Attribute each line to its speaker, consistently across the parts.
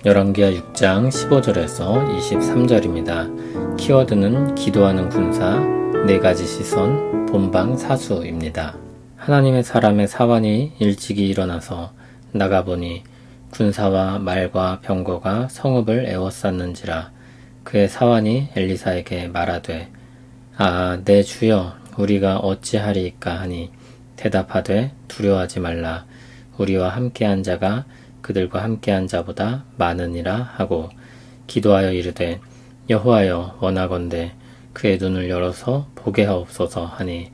Speaker 1: 열왕기하 6장 15절에서 23절입니다. 키워드는 기도하는 군사, 4가지 시선, 본방 사수입니다. 하나님의 사람의 사환이 일찍이 일어나서 나가보니 군사와 말과 병거가 성읍을 에워쌌는지라. 그의 사환이 엘리사에게 말하되, 내 주여, 우리가 어찌하리이까 하니 대답하되, 두려워하지 말라. 우리와 함께한 자가 그들과 함께한 자보다 많으니라 하고 기도하여 이르되, 여호와여, 원하건대 그의 눈을 열어서 보게 하옵소서 하니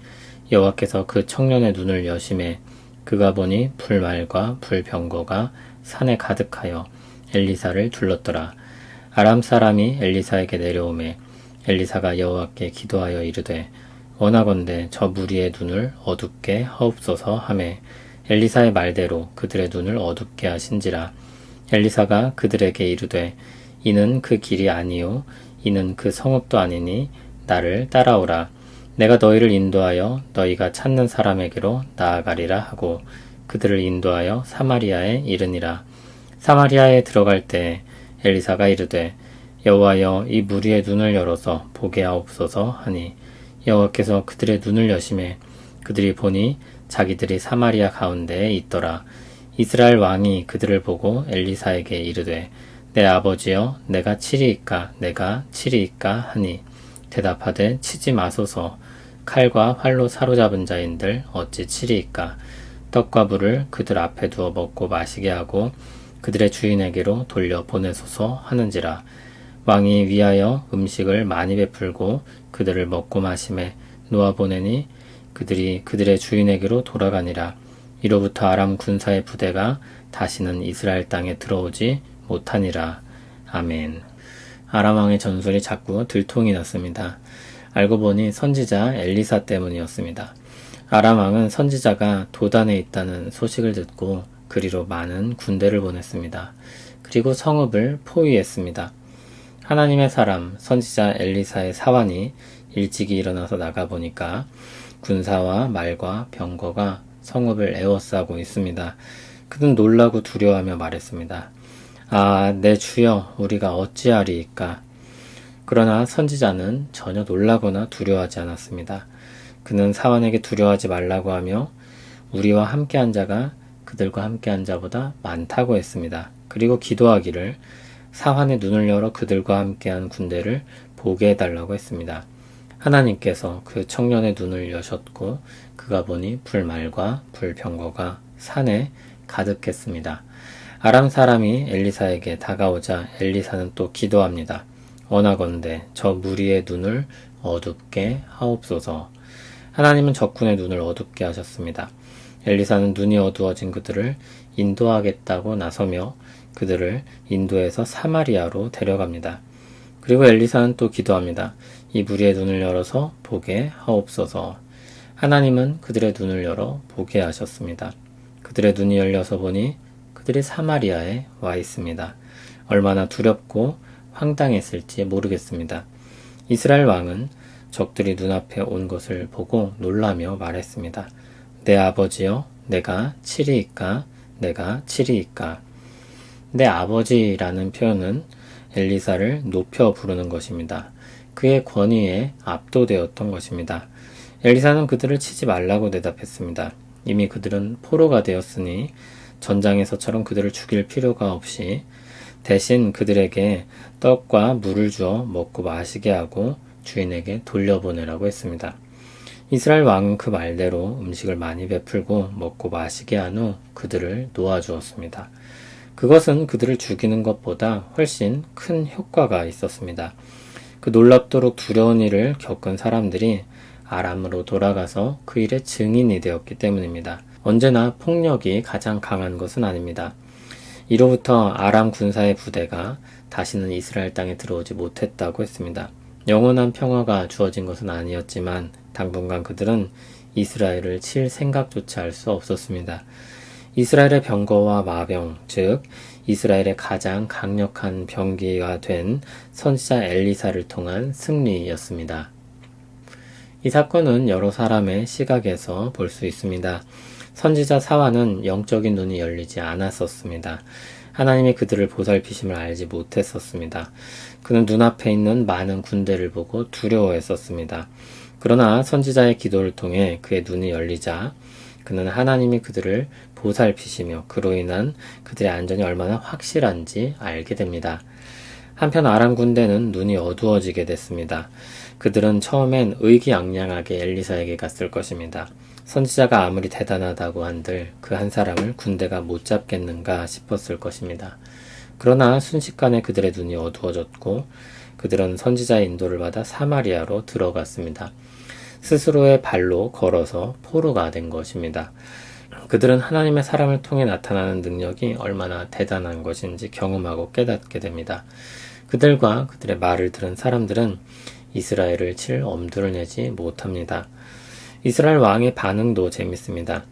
Speaker 1: 여호와께서 그 청년의 눈을 여심해 그가 보니 불말과 불병거가 산에 가득하여 엘리사를 둘렀더라. 아람 사람이 엘리사에게 내려오매 엘리사가 여호와께 기도하여 이르되, 원하건대 저 무리의 눈을 어둡게 하옵소서 하매 엘리사의 말대로 그들의 눈을 어둡게 하신지라. 엘리사가 그들에게 이르되, 이는 그 길이 아니요 이는 그 성읍도 아니니 나를 따라오라. 내가 너희를 인도하여 너희가 찾는 사람에게로 나아가리라 하고 그들을 인도하여 사마리아에 이르니라. 사마리아에 들어갈 때 엘리사가 이르되, 여호와여, 이 무리의 눈을 열어서 보게 하옵소서 하니 여호와께서 그들의 눈을 여심해 그들이 보니 자기들이 사마리아 가운데에 있더라. 이스라엘 왕이 그들을 보고 엘리사에게 이르되, 내 아버지여, 내가 치리이까 내가 치리이까 하니 대답하되, 치지 마소서. 칼과 활로 사로잡은 자인들 어찌 치리이까. 떡과 물을 그들 앞에 두어 먹고 마시게 하고 그들의 주인에게로 돌려 보내소서 하는지라. 왕이 위하여 음식을 많이 베풀고 그들을 먹고 마심에 놓아 보내니 그들이 그들의 주인에게로 돌아가니라. 이로부터 아람 군사의 부대가 다시는 이스라엘 땅에 들어오지 못하니라. 아멘. 아람 왕의 전술이 자꾸 들통이 났습니다. 알고 보니 선지자 엘리사 때문이었습니다. 아람 왕은 선지자가 도단에 있다는 소식을 듣고 그리로 많은 군대를 보냈습니다. 그리고 성읍을 포위했습니다. 하나님의 사람 선지자 엘리사의 사환이 일찍이 일어나서 나가보니까 군사와 말과 병거가 성읍을 에워싸고 있습니다. 그는 놀라고 두려워하며 말했습니다. 내 주여, 우리가 어찌하리이까. 그러나 선지자는 전혀 놀라거나 두려워하지 않았습니다. 그는 사환에게 두려워하지 말라고 하며 우리와 함께한 자가 그들과 함께한 자보다 많다고 했습니다. 그리고 기도하기를 사환의 눈을 열어 그들과 함께한 군대를 보게 해달라고 했습니다. 하나님께서 그 청년의 눈을 여셨고 그가 보니 불말과 불병거가 산에 가득했습니다. 아람 사람이 엘리사에게 다가오자 엘리사는 또 기도합니다. 원하건대 저 무리의 눈을 어둡게 하옵소서. 하나님은 적군의 눈을 어둡게 하셨습니다. 엘리사는 눈이 어두워진 그들을 인도하겠다고 나서며 그들을 인도해서 사마리아로 데려갑니다. 그리고 엘리사는 또 기도합니다. 이 무리의 눈을 열어서 보게 하옵소서. 하나님은 그들의 눈을 열어 보게 하셨습니다. 그들의 눈이 열려서 보니 그들이 사마리아에 와 있습니다. 얼마나 두렵고 황당했을지 모르겠습니다. 이스라엘 왕은 적들이 눈앞에 온 것을 보고 놀라며 말했습니다. 내 아버지여, 내가 치리이까 내가 치리이까. 내 아버지라는 표현은 엘리사를 높여 부르는 것입니다. 그의 권위에 압도되었던 것입니다. 엘리사는 그들을 치지 말라고 대답했습니다. 이미 그들은 포로가 되었으니 전장에서처럼 그들을 죽일 필요가 없이 대신 그들에게 떡과 물을 주어 먹고 마시게 하고 주인에게 돌려보내라고 했습니다. 이스라엘 왕은 그 말대로 음식을 많이 베풀고 먹고 마시게 한 후 그들을 놓아주었습니다. 그것은 그들을 죽이는 것보다 훨씬 큰 효과가 있었습니다. 그 놀랍도록 두려운 일을 겪은 사람들이 아람으로 돌아가서 그 일의 증인이 되었기 때문입니다. 언제나 폭력이 가장 강한 것은 아닙니다. 이로부터 아람 군사의 부대가 다시는 이스라엘 땅에 들어오지 못했다고 했습니다. 영원한 평화가 주어진 것은 아니었지만 당분간 그들은 이스라엘을 칠 생각조차 할 수 없었습니다. 이스라엘의 병거와 마병, 즉 이스라엘의 가장 강력한 병기가 된 선지자 엘리사를 통한 승리였습니다. 이 사건은 여러 사람의 시각에서 볼 수 있습니다. 선지자 사환은 영적인 눈이 열리지 않았었습니다. 하나님이 그들을 보살피심을 알지 못했었습니다. 그는 눈앞에 있는 많은 군대를 보고 두려워했었습니다. 그러나 선지자의 기도를 통해 그의 눈이 열리자 그는 하나님이 그들을 보살피시며 그로 인한 그들의 안전이 얼마나 확실한지 알게 됩니다. 한편 아람 군대는 눈이 어두워지게 됐습니다. 그들은 처음엔 의기양양하게 엘리사에게 갔을 것입니다. 선지자가 아무리 대단하다고 한들 그 한 사람을 군대가 못 잡겠는가 싶었을 것입니다. 그러나 순식간에 그들의 눈이 어두워졌고 그들은 선지자의 인도를 받아 사마리아로 들어갔습니다. 스스로의 발로 걸어서 포로가 된 것입니다. 그들은 하나님의 사람을 통해 나타나는 능력이 얼마나 대단한 것인지 경험하고 깨닫게 됩니다. 그들과 그들의 말을 들은 사람들은 이스라엘을 칠 엄두를 내지 못합니다. 이스라엘 왕의 반응도 재밌습니다.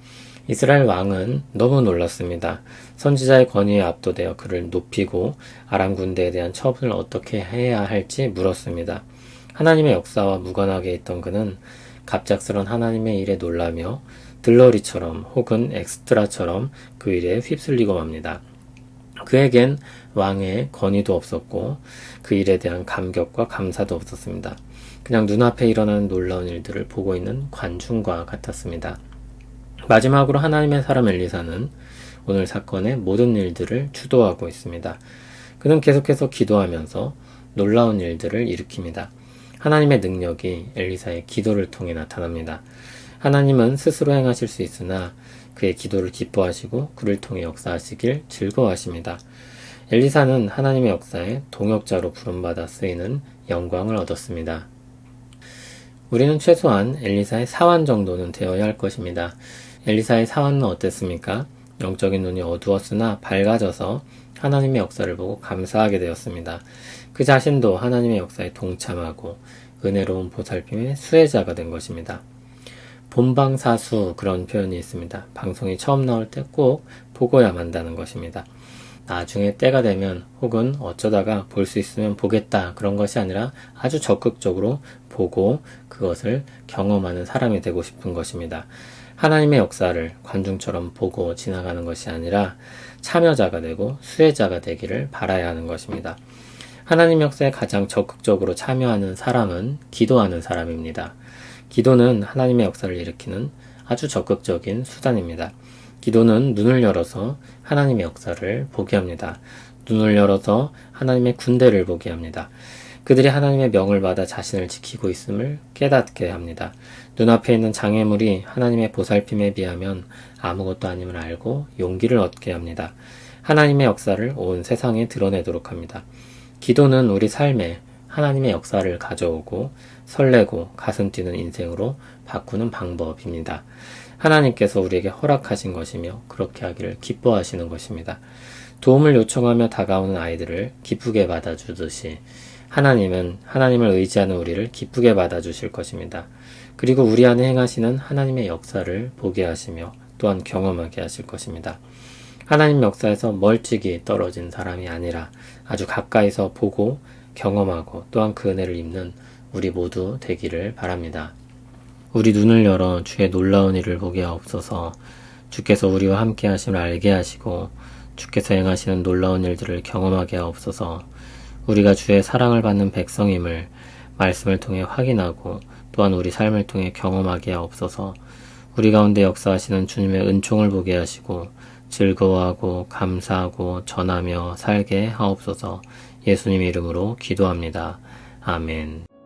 Speaker 1: 이스라엘 왕은 너무 놀랐습니다. 선지자의 권위에 압도되어 그를 높이고 아람 군대에 대한 처분을 어떻게 해야 할지 물었습니다. 하나님의 역사와 무관하게 있던 그는 갑작스런 하나님의 일에 놀라며 들러리처럼 혹은 엑스트라처럼 그 일에 휩쓸리고 맙니다. 그에겐 왕의 권위도 없었고 그 일에 대한 감격과 감사도 없었습니다. 그냥 눈앞에 일어나는 놀라운 일들을 보고 있는 관중과 같았습니다. 마지막으로 하나님의 사람 엘리사는 오늘 사건의 모든 일들을 주도하고 있습니다. 그는 계속해서 기도하면서 놀라운 일들을 일으킵니다. 하나님의 능력이 엘리사의 기도를 통해 나타납니다. 하나님은 스스로 행하실 수 있으나 그의 기도를 기뻐하시고 그를 통해 역사하시길 즐거워하십니다. 엘리사는 하나님의 역사에 동역자로 부름받아 쓰이는 영광을 얻었습니다. 우리는 최소한 엘리사의 사환 정도는 되어야 할 것입니다. 엘리사의 사환은 어땠습니까? 영적인 눈이 어두웠으나 밝아져서 하나님의 역사를 보고 감사하게 되었습니다. 그 자신도 하나님의 역사에 동참하고 은혜로운 보살핌의 수혜자가 된 것입니다. 본방사수 그런 표현이 있습니다. 방송이 처음 나올 때 꼭 보고야 만다는 것입니다. 나중에 때가 되면 혹은 어쩌다가 볼 수 있으면 보겠다 그런 것이 아니라 아주 적극적으로 보고 그것을 경험하는 사람이 되고 싶은 것입니다. 하나님의 역사를 관중처럼 보고 지나가는 것이 아니라 참여자가 되고 수혜자가 되기를 바라야 하는 것입니다. 하나님 역사에 가장 적극적으로 참여하는 사람은 기도하는 사람입니다. 기도는 하나님의 역사를 일으키는 아주 적극적인 수단입니다. 기도는 눈을 열어서 하나님의 역사를 보게 합니다. 눈을 열어서 하나님의 군대를 보게 합니다. 그들이 하나님의 명을 받아 자신을 지키고 있음을 깨닫게 합니다. 눈앞에 있는 장애물이 하나님의 보살핌에 비하면 아무것도 아님을 알고 용기를 얻게 합니다. 하나님의 역사를 온 세상에 드러내도록 합니다. 기도는 우리 삶에 하나님의 역사를 가져오고 설레고 가슴 뛰는 인생으로 바꾸는 방법입니다. 하나님께서 우리에게 허락하신 것이며 그렇게 하기를 기뻐하시는 것입니다. 도움을 요청하며 다가오는 아이들을 기쁘게 받아주듯이 하나님은 하나님을 의지하는 우리를 기쁘게 받아주실 것입니다. 그리고 우리 안에 행하시는 하나님의 역사를 보게 하시며 또한 경험하게 하실 것입니다. 하나님 역사에서 멀찍이 떨어진 사람이 아니라 아주 가까이서 보고 경험하고 또한 그 은혜를 입는 우리 모두 되기를 바랍니다. 우리 눈을 열어 주의 놀라운 일을 보게 하옵소서. 주께서 우리와 함께 하심을 알게 하시고 주께서 행하시는 놀라운 일들을 경험하게 하옵소서. 우리가 주의 사랑을 받는 백성임을 말씀을 통해 확인하고 또한 우리 삶을 통해 경험하게 하옵소서. 우리 가운데 역사하시는 주님의 은총을 보게 하시고 즐거워하고 감사하고 전하며 살게 하옵소서. 예수님 이름으로 기도합니다. 아멘.